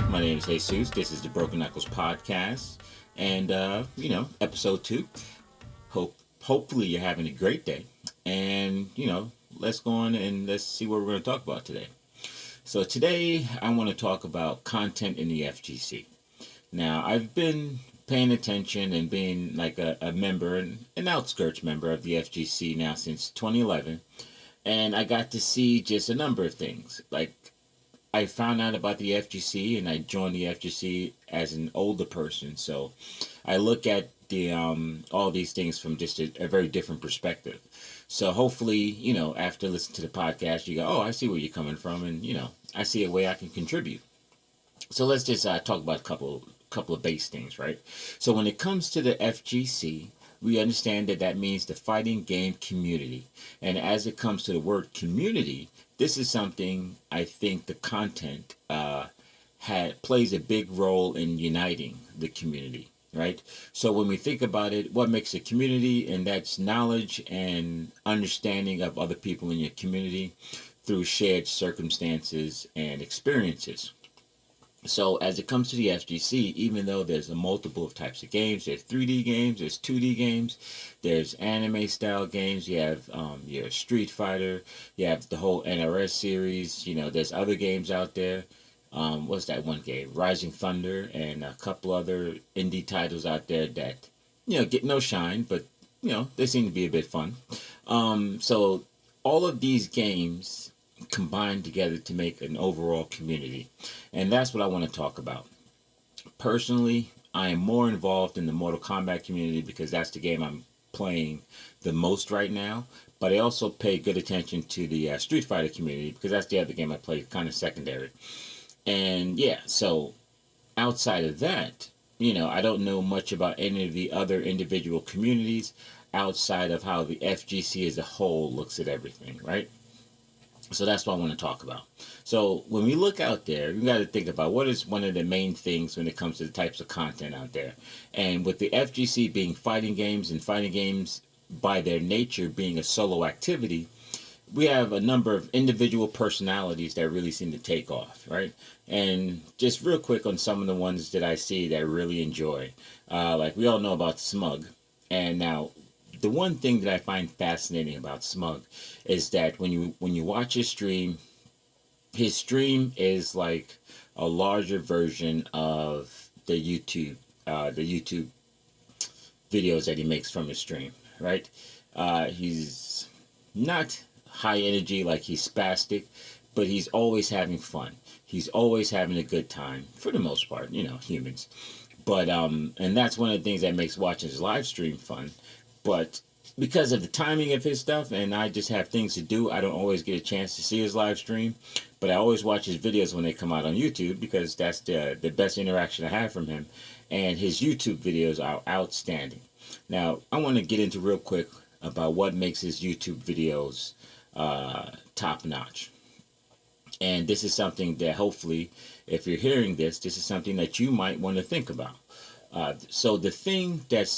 My name is Jesus. This is the Broken Knucklez podcast, and episode 2. Hopefully you're having a great day, and let's go on and let's see what we're going to talk about today. So today I want to talk about content in the FGC. Now I've been paying attention and being like a member, an outskirts member of the FGC now since 2011, and I got to see just a number of things like I found out about the FGC and I joined the FGC as an older person. So I look at the all these things from just a very different perspective. So hopefully, after listening to the podcast, you go, oh, I see where you're coming from, and I see a way I can contribute. So let's just talk about a couple of base things, right? So when it comes to the FGC, we understand that that means the fighting game community. And as it comes to the word community, this is something I think the content plays a big role in uniting the community, right? So when we think about it, what makes a community, and that's knowledge and understanding of other people in your community through shared circumstances and experiences. So as it comes to the FGC, even though there's a multiple of types of games, there's 3D games, there's 2D games, there's anime style games. You have your Street Fighter, you have the whole NRS series. There's other games out there. What's that one game? Rising Thunder, and a couple other indie titles out there that get no shine, but they seem to be a bit fun. So all of these games combine together to make an overall community. And that's what I want to talk about. Personally, I am more involved in the Mortal Kombat community because that's the game I'm playing the most right now. But I also pay good attention to the Street Fighter community because that's the other game I play kind of secondary. And yeah, so outside of that, I don't know much about any of the other individual communities outside of how the FGC as a whole looks at everything, right? So that's what I want to talk about. So when we look out there, we got to think about what is one of the main things when it comes to the types of content out there. And with the FGC being fighting games, and fighting games by their nature being a solo activity, we have a number of individual personalities that really seem to take off, right? And just real quick on some of the ones that I see that I really enjoy. Like we all know about Smug. And now the one thing that I find fascinating about Smug is that when you watch his stream is like a larger version of the YouTube videos that he makes from his stream, right? He's not high energy, like he's spastic, but he's always having fun. He's always having a good time for the most part, humans. But and that's one of the things that makes watching his live stream fun. But because of the timing of his stuff, and I just have things to do, I don't always get a chance to see his live stream. But I always watch his videos when they come out on YouTube because that's the best interaction I have from him. And his YouTube videos are outstanding. Now, I want to get into real quick about what makes his YouTube videos top notch. And this is something that hopefully, if you're hearing this, this is something that you might want to think about. So the thing that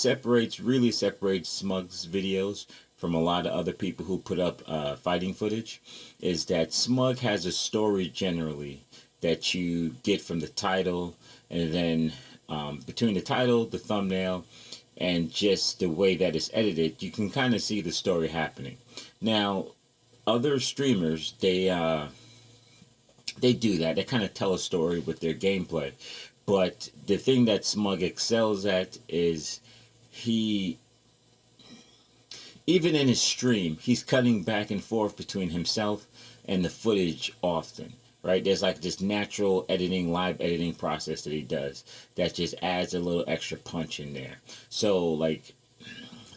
really separates Smug's videos from a lot of other people who put up fighting footage is that Smug has a story generally that you get from the title, and then between the title, the thumbnail, and just the way that it's edited, you can kind of see the story happening. Now, other streamers, they do that. They kind of tell a story with their gameplay. But the thing that Smug excels at is he, even in his stream, he's cutting back and forth between himself and the footage often, right? There's like this natural editing, live editing process that he does that just adds a little extra punch in there. So, like,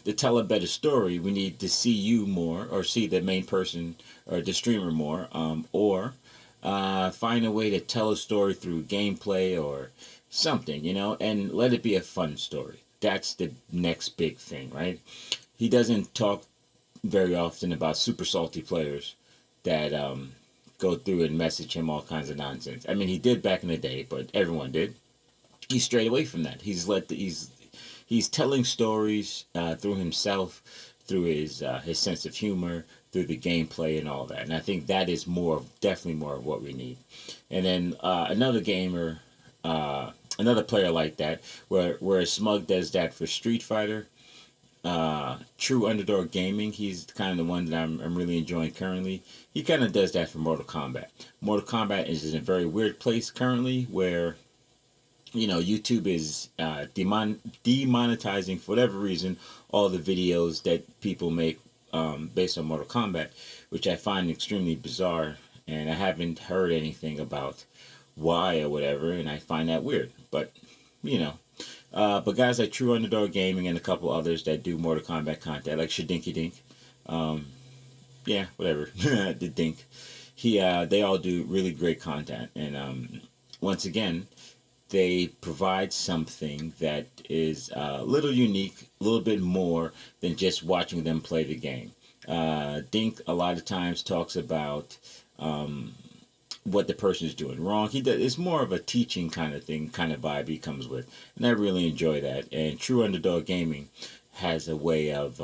to tell a better story, we need to see you more, or see the main person or the streamer more, or find a way to tell a story through gameplay or something, and let it be a fun story. That's the next big thing, right? He doesn't talk very often about super salty players that go through and message him all kinds of nonsense. I mean, he did back in the day, but everyone did. He's strayed away from that. He's telling stories through himself, through his sense of humor, through the gameplay and all that. And I think that is definitely more of what we need. And then another gamer another player like that, where Smug does that for Street Fighter. True Underdog Gaming, he's kind of the one that I'm really enjoying currently. He kind of does that for Mortal Kombat. Mortal Kombat is in a very weird place currently where, YouTube is demonetizing, for whatever reason, all the videos that people make based on Mortal Kombat, which I find extremely bizarre, and I haven't heard anything about why or whatever, and I find that weird. But, you know, but guys like True Underdog Gaming and a couple others that do Mortal Kombat content, like Shadinky Dink, um, yeah, whatever, the Dink, they all do really great content, and once again, they provide something that is a little unique, a little bit more than just watching them play the game. Dink a lot of times talks about um, what the person is doing wrong. It's more of a teaching kind of thing, kind of vibe he comes with, and I really enjoy that. And True Underdog Gaming has a way of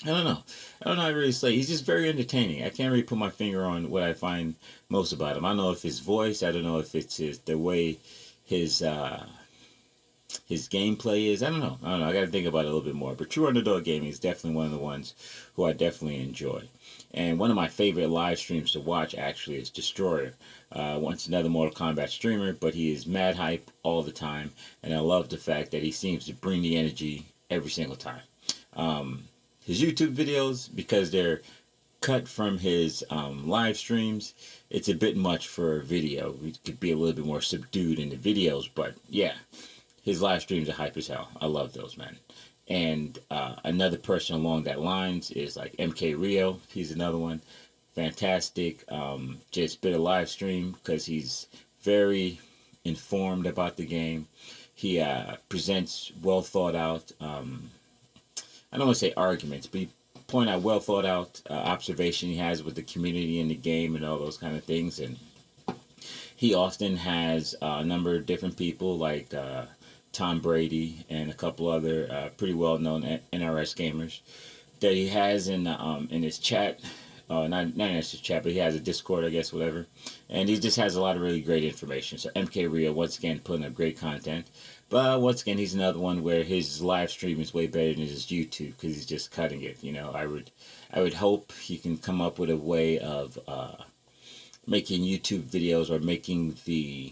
I don't know. I don't know how to really say. He's just very entertaining. I can't really put my finger on what I find most about him. I don't know if his voice. I don't know if it's the way his his gameplay is. I don't know. I don't know. I got to think about it a little bit more. But True Underdog Gaming is definitely one of the ones who I definitely enjoy. And one of my favorite live streams to watch actually is Destroyer. Once another Mortal Kombat streamer, but he is mad hype all the time, and I love the fact that he seems to bring the energy every single time. Um, his YouTube videos, because they're cut from his live streams, it's a bit much for video. We could be a little bit more subdued in the videos, but yeah, his live streams are hype as hell. I love those, man. And another person along that lines is like MK Rio. He's another one. Fantastic. Just bit a live stream because he's very informed about the game. He presents well thought out. I don't want to say arguments, but he point out well thought out observation he has with the community in the game and all those kind of things. And he often has a number of different people like Tom Brady and a couple other pretty well known NRS gamers that he has in his chat. Not in his chat, but he has a Discord, I guess, whatever. And he just has a lot of really great information. So MK Rio, once again, putting up great content. But once again, he's another one where his live stream is way better than his YouTube because he's just cutting it. I would hope he can come up with a way of making YouTube videos or making the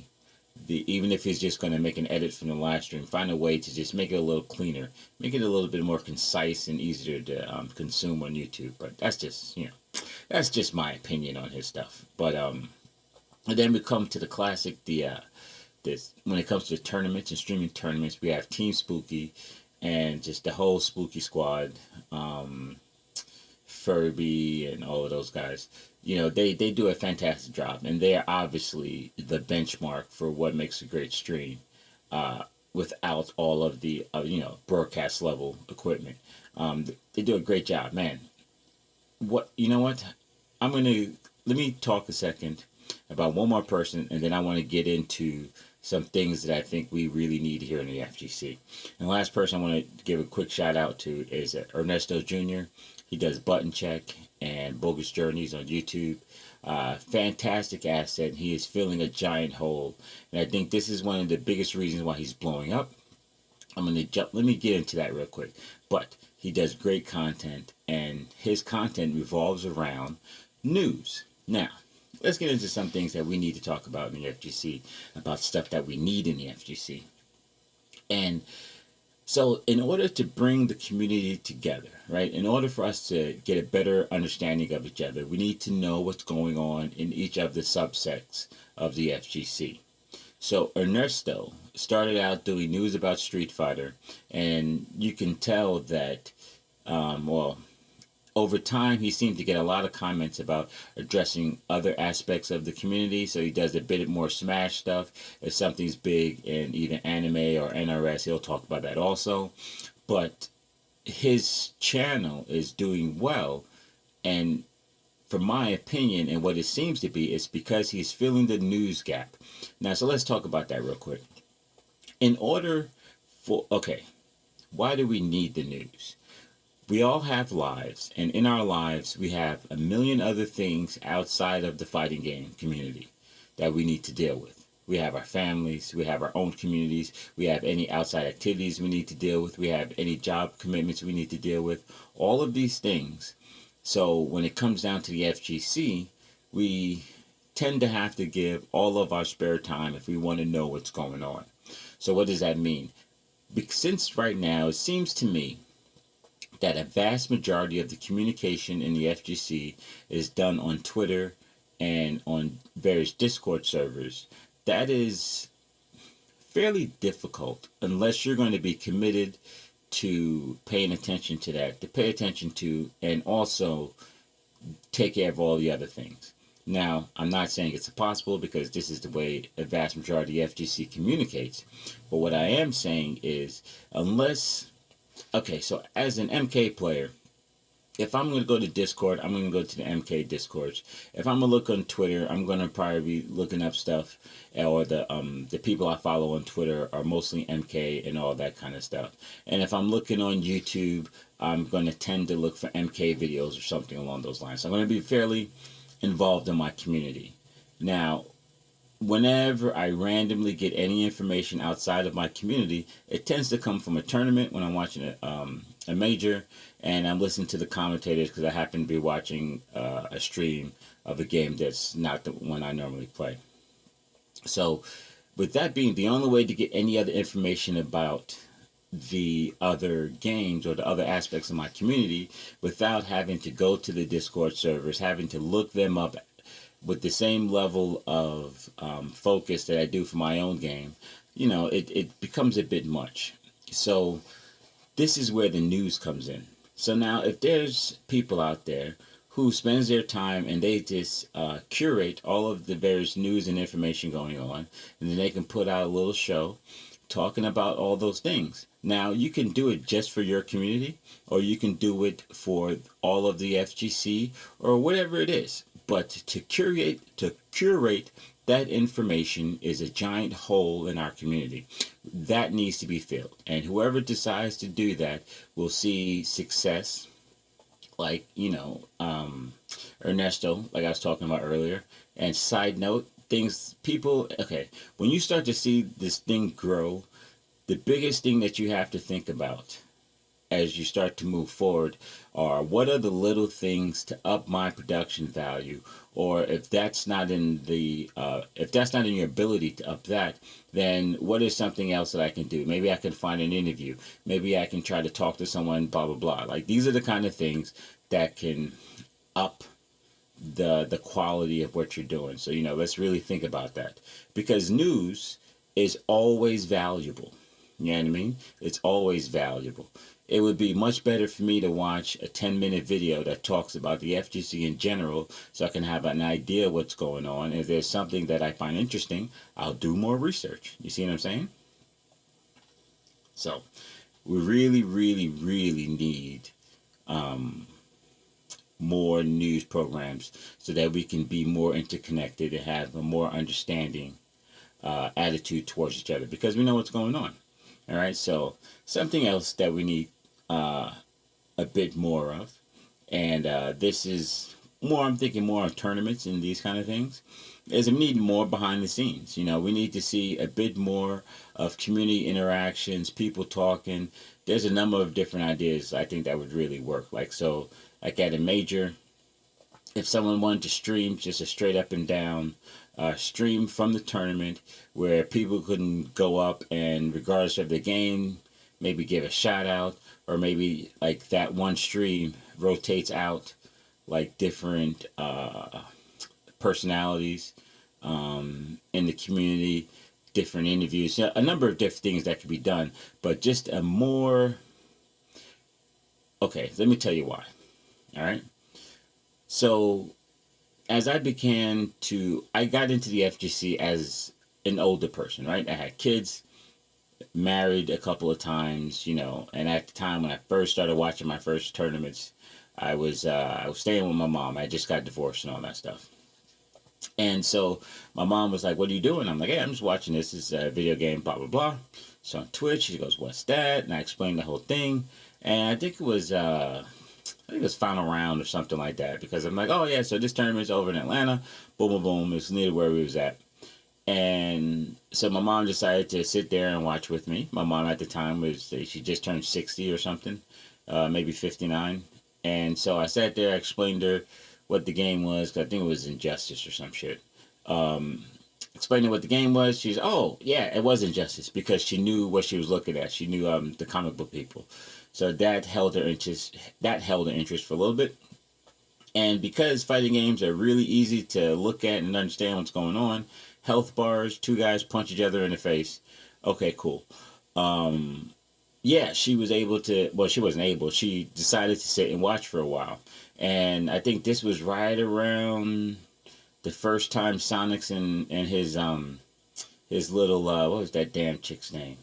even if he's just going to make an edit from the live stream, find a way to just make it a little cleaner, make it a little bit more concise and easier to consume on YouTube. But that's just my opinion on his stuff. But and then we come to the classic, this when it comes to tournaments and streaming tournaments, we have Team Spooky and just the whole Spooky squad, Furby and all of those guys. They do a fantastic job, and they are obviously the benchmark for what makes a great stream. Without all of the broadcast level equipment, they do a great job, man. What I'm gonna let me talk a second about one more person, and then I want to get into some things that I think we really need here in the FGC. And the last person I want to give a quick shout out to is Ernesto Jr. He does Button Check and Bogus Journeys on YouTube. Fantastic asset. He is filling a giant hole, and I think this is one of the biggest reasons why he's blowing up. Let me get into that real quick. But he does great content, and his content revolves around news. Now, let's get into some things that we need to talk about in the FGC, about stuff that we need in the FGC. And so, in order to bring the community together, right, in order for us to get a better understanding of each other, we need to know what's going on in each of the subsects of the FGC. So, Ernesto started out doing news about Street Fighter, and you can tell that, over time, he seemed to get a lot of comments about addressing other aspects of the community. So he does a bit more Smash stuff. If something's big in either anime or NRS, he'll talk about that also. But his channel is doing well. And from my opinion, and what it seems to be, is because he's filling the news gap. Now, so let's talk about that real quick. Why do we need the news? We all have lives, and in our lives, we have a million other things outside of the fighting game community that we need to deal with. We have our families. We have our own communities. We have any outside activities we need to deal with. We have any job commitments we need to deal with. All of these things. So when it comes down to the FGC, we tend to have to give all of our spare time if we want to know what's going on. So what does that mean? Since right now it seems to me that a vast majority of the communication in the FGC is done on Twitter and on various Discord servers, that is fairly difficult unless you're going to be committed to paying attention to that, to pay attention to, and also take care of all the other things. Now, I'm not saying it's impossible because this is the way a vast majority of the FGC communicates. But what I am saying is, unless, okay, so as an MK player, if I'm going to go to Discord, I'm going to go to the MK Discords. If I'm going to look on Twitter, I'm going to probably be looking up stuff, or the people I follow on Twitter are mostly MK and all that kind of stuff. And if I'm looking on YouTube, I'm going to tend to look for MK videos or something along those lines. So I'm going to be fairly involved in my community. Now, whenever I randomly get any information outside of my community, it tends to come from a tournament when I'm watching a major, and I'm listening to the commentators because I happen to be watching a stream of a game that's not the one I normally play. So, with that being the only way to get any other information about the other games or the other aspects of my community without having to go to the Discord servers, having to look them up with the same level of focus that I do for my own game, it becomes a bit much. So this is where the news comes in. So now if there's people out there who spends their time and they just curate all of the various news and information going on, and then they can put out a little show talking about all those things. Now you can do it just for your community, or you can do it for all of the FGC or whatever it is. But to curate that information is a giant hole in our community that needs to be filled. And whoever decides to do that will see success, like Ernesto, like I was talking about earlier. And side note, things people okay, when you start to see this thing grow, the biggest thing that you have to think about as you start to move forward are what are the little things to up my production value, or if that's not in your ability to up that, then what is something else that I can do? Maybe I can find an interview, maybe I can try to talk to someone, blah blah blah. Like, these are the kind of things that can up the quality of what you're doing. So let's really think about that, because news is always valuable. You know what I mean? It's always valuable. It would be much better for me to watch a 10-minute video that talks about the FGC in general so I can have an idea what's going on. If there's something that I find interesting, I'll do more research. You see what I'm saying? So we really, really, really need more news programs so that we can be more interconnected and have a more understanding attitude towards each other, because we know what's going on. All right, so something else that we need a bit more of, and this is more, I'm thinking more of tournaments and these kind of things, is we need more behind the scenes. We need to see a bit more of community interactions, people talking. There's a number of different ideas I think that would really work. Like at a major, if someone wanted to stream just a straight up and down stream from the tournament where people couldn't go up and, regardless of the game, maybe give a shout out, or maybe like that one stream rotates out like different personalities in the community, different interviews, a number of different things that could be done, but just a more. Okay, let me tell you why. All right. So as I got into the FGC as an older person, right? I had kids, married a couple of times, and at the time when I first started watching my first tournaments, I was staying with my mom. I just got divorced and all that stuff. And so my mom was like, "What are you doing?" I'm like, "Hey, I'm just watching this. This is a video game, blah, blah, blah." So on Twitch, she goes, "What's that?" And I explained the whole thing. And I think it was final round or something like that, because I'm like, "Oh yeah, so this tournament's over in Atlanta, boom, boom, boom." It's near where we was at. And so my mom decided to sit there and watch with me. My mom at the time she just turned 60 or something, maybe 59. And so I sat there, I explained to her what the game was, 'cause I think it was Injustice or some shit. Um, Explaining what the game was, she's, oh, yeah, it was Injustice, because she knew what she was looking at. She knew the comic book people. So that held her interest. That held her interest for a little bit. And because fighting games are really easy to look at and understand what's going on, health bars, two guys punch each other in the face. Okay, cool. Um, yeah, she was able to. Well, she wasn't able. She decided to sit and watch for a while. And I think this was right around the first time Sonic's and his little what was that damn chick's name?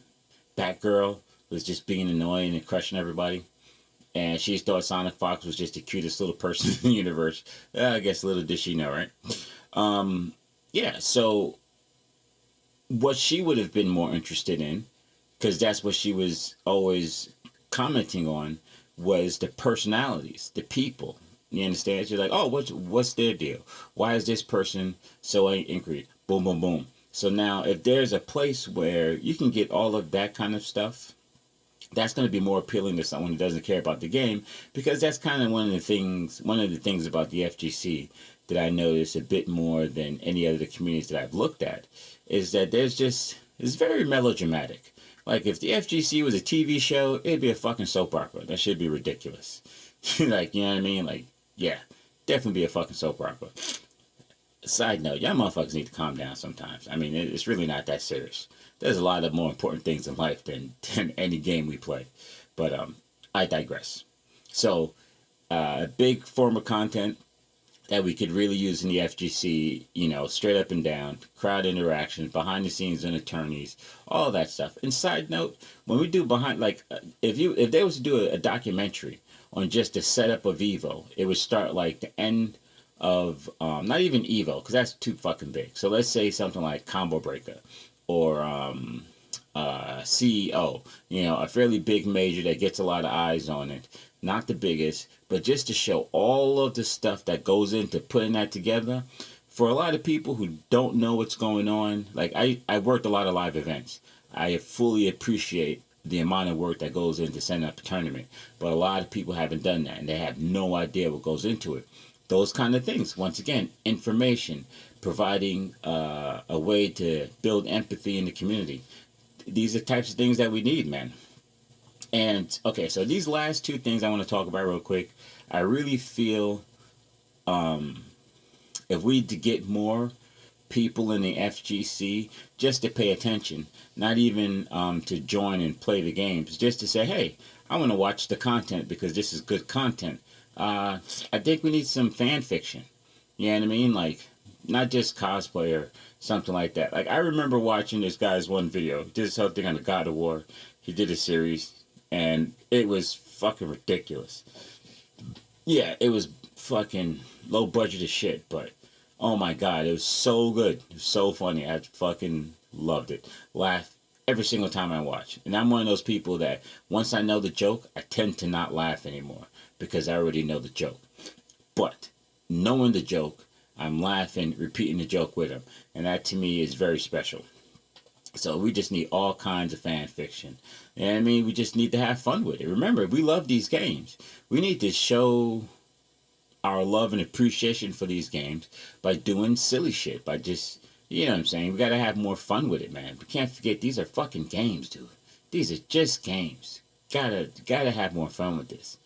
Batgirl was just being annoying and crushing everybody. And she thought Sonic Fox was just the cutest little person in the universe. I guess little did she know, right? Um, yeah, so what she would have been more interested in, because that's what she was always commenting on, was the personalities, the people. You understand? She's like, oh, what's their deal? Why is this person so angry? Boom, boom, boom. So now, if there's a place where you can get all of that kind of stuff, that's going to be more appealing to someone who doesn't care about the game, because that's kind of one of the things about the FGC that I notice a bit more than any other communities that I've looked at, is that it's very melodramatic. Like, if the FGC was a TV show, it'd be a fucking soap opera. That should be ridiculous. Like, you know what I mean? Like, yeah, definitely be a fucking soap opera. Side note, y'all motherfuckers need to calm down sometimes. I mean, it's really not that serious. There's a lot of more important things in life than any game we play. But I digress. So, a big form of content that we could really use in the FGC, straight up and down, crowd interactions, behind the scenes and attorneys, all that stuff. And side note, when we do behind, like, if they was to do a documentary on just the setup of Evo, it would start like the end of not even Evo, because that's too fucking big. So let's say something like Combo Breaker or CEO, a fairly big major that gets a lot of eyes on it. Not the biggest, but just to show all of the stuff that goes into putting that together. For a lot of people who don't know what's going on, like I worked a lot of live events. I fully appreciate the amount of work that goes into setting up a tournament. But a lot of people haven't done that, and they have no idea what goes into it. Those kind of things. Once again, information, providing a way to build empathy in the community. These are types of things that we need, man. And okay, so these last two things I want to talk about real quick. I really feel um, if we to get more people in the FGC just to pay attention, not even to join and play the games, just to say, hey, I want to watch the content because this is good content. I think we need some fan fiction. You know what I mean? Like, not just cosplay or something like that. Like, I remember watching this guy's one video, did something on the God of War. He did a series, and it was fucking ridiculous. Yeah, it was fucking low budget as shit, but oh my god, it was so good. It was so funny. I fucking loved it. Laughed every single time I watch. And I'm one of those people that once I know the joke, I tend to not laugh anymore because I already know the joke. But knowing the joke, I'm laughing, repeating the joke with him. And that to me is very special. So we just need all kinds of fan fiction. And I mean, we just need to have fun with it. Remember, we love these games. We need to show our love and appreciation for these games by doing silly shit, by just, you know what I'm saying? We gotta have more fun with it, man. We can't forget these are fucking games, dude. These are just games. Gotta have more fun with this.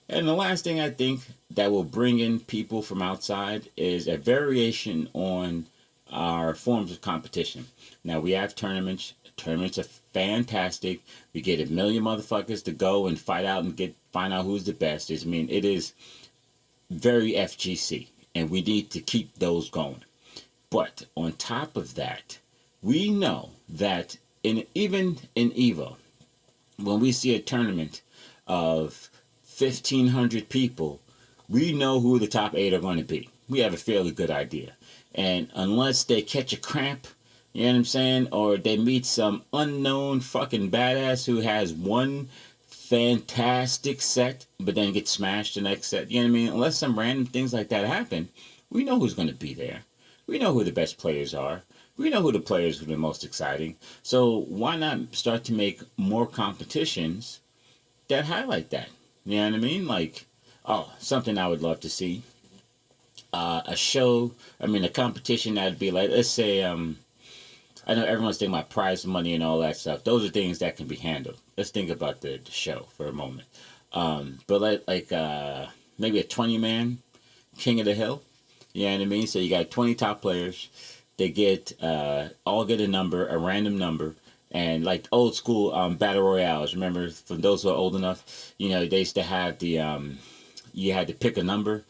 And the last thing I think that will bring in people from outside is a variation on our forms of competition. Now we have tournaments. Tournaments are fantastic. We get a million motherfuckers to go and fight out and find out who's the best. I mean, it is very FGC, and we need to keep those going. But on top of that, we know that even in Evo, when we see a tournament of 1,500 people, we know who the top 8 are going to be. We have a fairly good idea. And unless they catch a cramp, you know what I'm saying, or they meet some unknown fucking badass who has one fantastic set, but then gets smashed the next set, you know what I mean? Unless some random things like that happen, we know who's going to be there. We know who the best players are. We know who the players who are the most exciting. So why not start to make more competitions that highlight that? You know what I mean? Like, oh, something I would love to see. A show, I mean, a competition that'd be like, let's say, I know everyone's thinking about prize money and all that stuff. Those are things that can be handled. Let's think about the show for a moment. But maybe a 20-man King of the Hill. You know what I mean? So you got 20 top players. They get all get a number, a random number, and like old school battle royales. Remember, for those who are old enough, they used to have the you had to pick a number,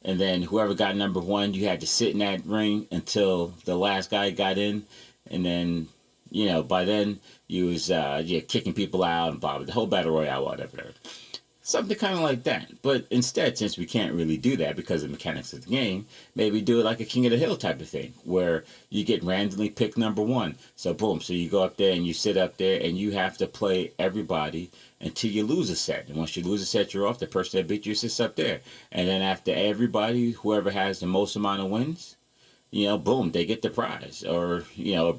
and then whoever got number one, you had to sit in that ring until the last guy got in, and then by then you was kicking people out and blah, the whole battle royale, whatever. Something kind of like that. But instead, since we can't really do that because of the mechanics of the game, maybe do it like a King of the Hill type of thing, where you get randomly picked number one. So boom, so you go up there and you sit up there and you have to play everybody until you lose a set. And once you lose a set, you're off. The person that beat you sits up there. And then after everybody, whoever has the most amount of wins, boom, they get the prize. Or,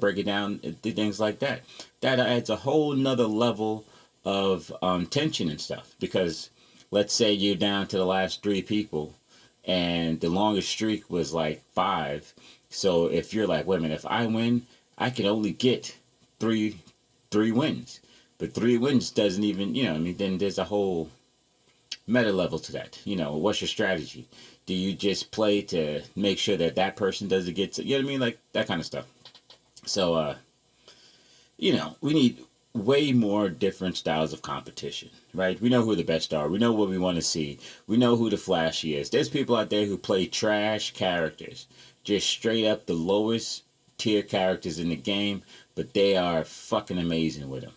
break it down, things like that. That adds a whole nother level of tension and stuff, because let's say you're down to the last three people and the longest streak was like 5. So if you're like, wait a minute, if I win, I can only get three wins, but 3 wins doesn't even, then there's a whole meta level to that. What's your strategy? Do you just play to make sure that person doesn't get to, like that kind of stuff. So we need way more different styles of competition, right? We know who the best are. We know what we want to see. We know who the flashy is. There's people out there who play trash characters, just straight up the lowest tier characters in the game, but they are fucking amazing with them.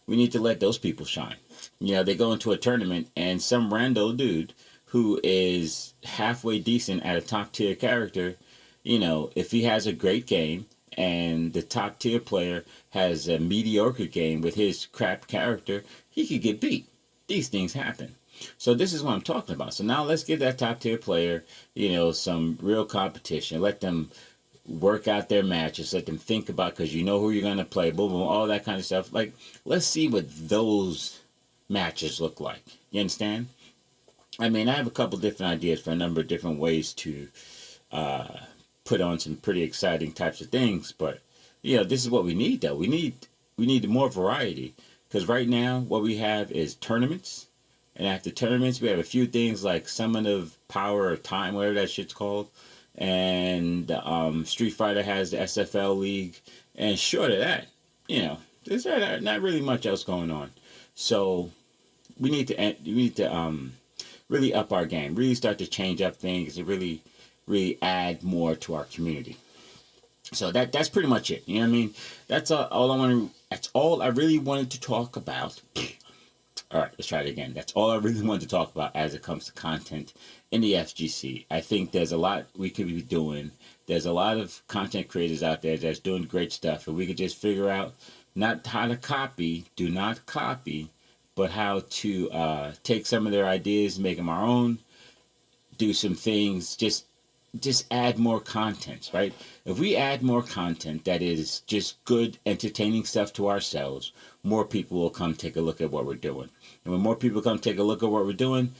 We need to let those people shine. They go into a tournament and some rando dude who is halfway decent at a top tier character, if he has a great game and the top tier player has a mediocre game with his crap character, he could get beat. These things happen. So this is what I'm talking about. So now let's give that top tier player, some real competition. Let them work out their matches. Let them think about, because who you're going to play, boom, boom, all that kind of stuff. Like, let's see what those matches look like. You understand? I mean, I have a couple different ideas for a number of different ways to put on some pretty exciting types of things, but this is what we need, though. We need more variety, because right now what we have is tournaments, and after tournaments we have a few things like Summon of Power or Time, whatever that shit's called, and Street Fighter has the SFL League, and short of that, there's not really much else going on. So we need to really up our game, really start to change up things, and really add more to our community. So that's pretty much it. You know what I mean? That's all I really wanted to talk about. All right, let's try it again. That's all I really wanted to talk about as it comes to content in the FGC. I think there's a lot we could be doing. There's a lot of content creators out there that's doing great stuff, and we could just figure out not how to copy, do not copy, but how to take some of their ideas, make them our own, do some things, just add more content, right? If we add more content that is just good, entertaining stuff to ourselves, more people will come take a look at what we're doing. And when more people come take a look at what we're doing,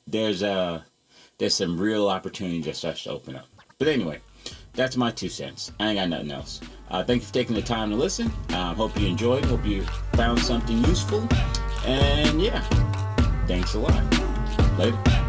there's some real opportunity that starts to open up. But anyway, that's my 2 cents. I ain't got nothing else. Thank you for taking the time to listen. Hope you enjoyed. Hope you found something useful. And yeah, thanks a lot. Later.